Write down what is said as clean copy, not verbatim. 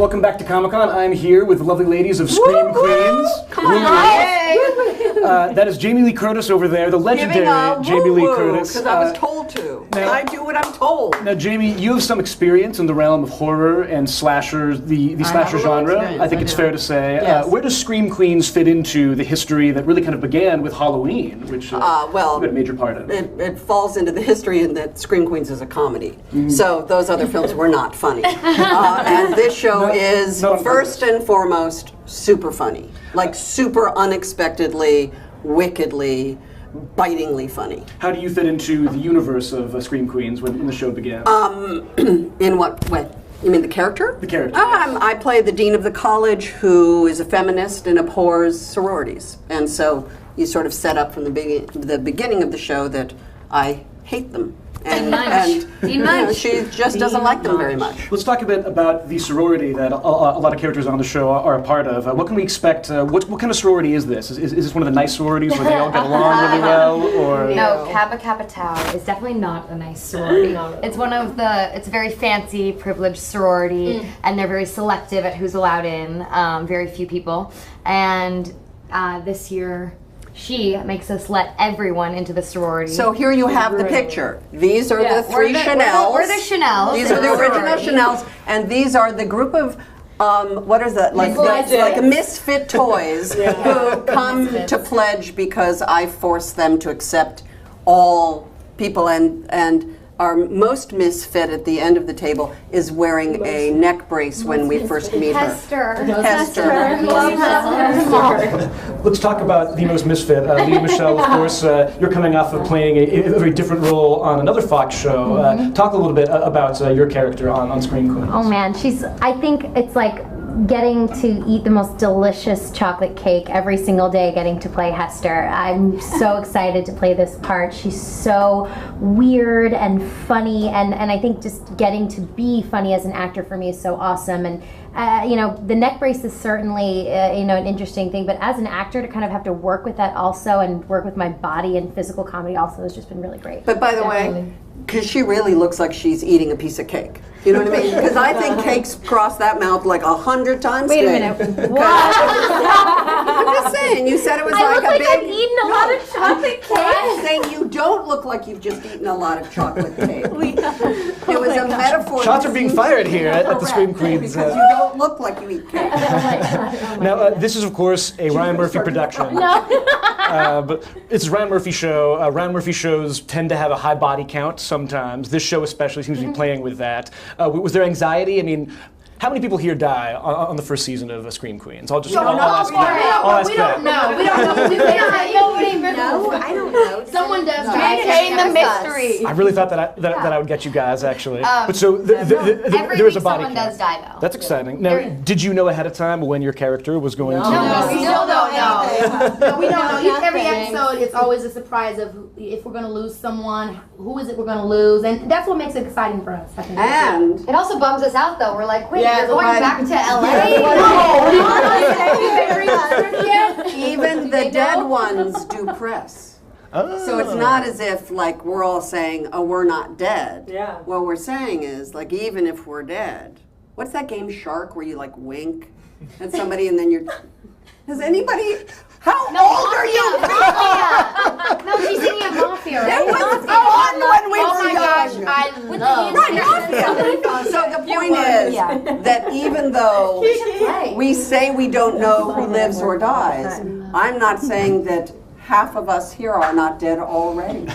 Welcome back to Comic-Con. I'm here with the lovely ladies of Scream Queens. Come on, that is Jamie Lee Curtis over there, the legendary Jamie Lee Curtis. Because I was told to. Now, I do what I'm told. Now, Jamie, you have some experience in the realm of horror and slashers, the slasher genre. I think it's fair to say. Yes. Where does Scream Queens fit into the history that really kind of began with Halloween, which you've got a major part of? It falls into the history in that Scream Queens is a comedy. So those other films were not funny. And this show is, first and foremost, super funny. Like super unexpectedly, wickedly, bitingly funny. How do you fit into the universe of Scream Queens when the show began? In what way? You mean the character? The character. I play the dean of the college who is a feminist and abhors sororities. And so you sort of set up from the beginning of the show that I hate them. And she just doesn't like them very much. Let's talk a bit about the sorority that a lot of characters on the show are a part of. What can we expect? What kind of sorority is this? Is this one of the nice sororities where they all get along really well? Or no, Kappa Kappa Tau is definitely not a nice sorority. It's one of it's a very fancy, privileged sorority, and they're very selective at who's allowed in. Very few people, and this year, she makes us let everyone into the sorority. So here you have the picture. These are the three Chanels. We're the Chanels. These are the original Chanels, and these are the group of what is that? Like misfit toys who come to pledge because I force them to accept all people, and our most misfit at the end of the table is wearing a neck brace when we first meet her. Hester. Let's talk about the most misfit. Leah Michelle, of course, you're coming off of playing a very different role on another Fox show. Talk a little bit about your character on Scream Queens. Oh man, I think it's like getting to eat the most delicious chocolate cake every single day, getting to play Hester. I'm so excited to play this part. She's so weird and funny, and I think just getting to be funny as an actor for me is so awesome. And you know, the neck brace is certainly you know, an interesting thing, but as an actor to kind of have to work with that also and work with my body and physical comedy also has just been really great. But by the way, because she really looks like she's eating a piece of cake. You know what I mean? Because I think cakes cross that mouth like 100 times. Wait a minute. What? I'm just saying, you said it was like a big... I've eaten a lot of chocolate cake. I'm saying you don't look like you've just eaten a lot of chocolate cake. It was a metaphor. Shots are being fired here at the Scream Queens. Because you don't look like you eat cake. Now, this is, of course, a Ryan Murphy production. But it's a Ryan Murphy show. Ryan Murphy shows tend to have a high body count sometimes. This show especially seems to be playing with that. Was there anxiety? I mean, how many people here die on the first season of Scream Queens? I'll ask that. We don't know. I don't know. Someone does die. Maintain the mystery. I really thought that I would get you guys, actually. But so there is a body count. Someone does die, though. That's exciting. Now, did you know ahead of time when your character was going to? No, we still don't know. No, we don't know. Every episode, it's always a surprise of if we're going to lose someone, who is it we're going to lose, and that's what makes it exciting for us, I think. And it also bums us out, though. We're like, wait, you're going back to LA? even the dead ones do press. So it's not as if like we're all saying, oh, we're not dead. Yeah. What we're saying is like, even if we're dead, what's that game Shark where you like wink at somebody and then you're, has anybody, how old are you? No, she's thinking of Mafia, It was on when we were young. I love Mafia. So the point is that even though we say we don't know who lives or dies, I'm not saying that half of us here are not dead already.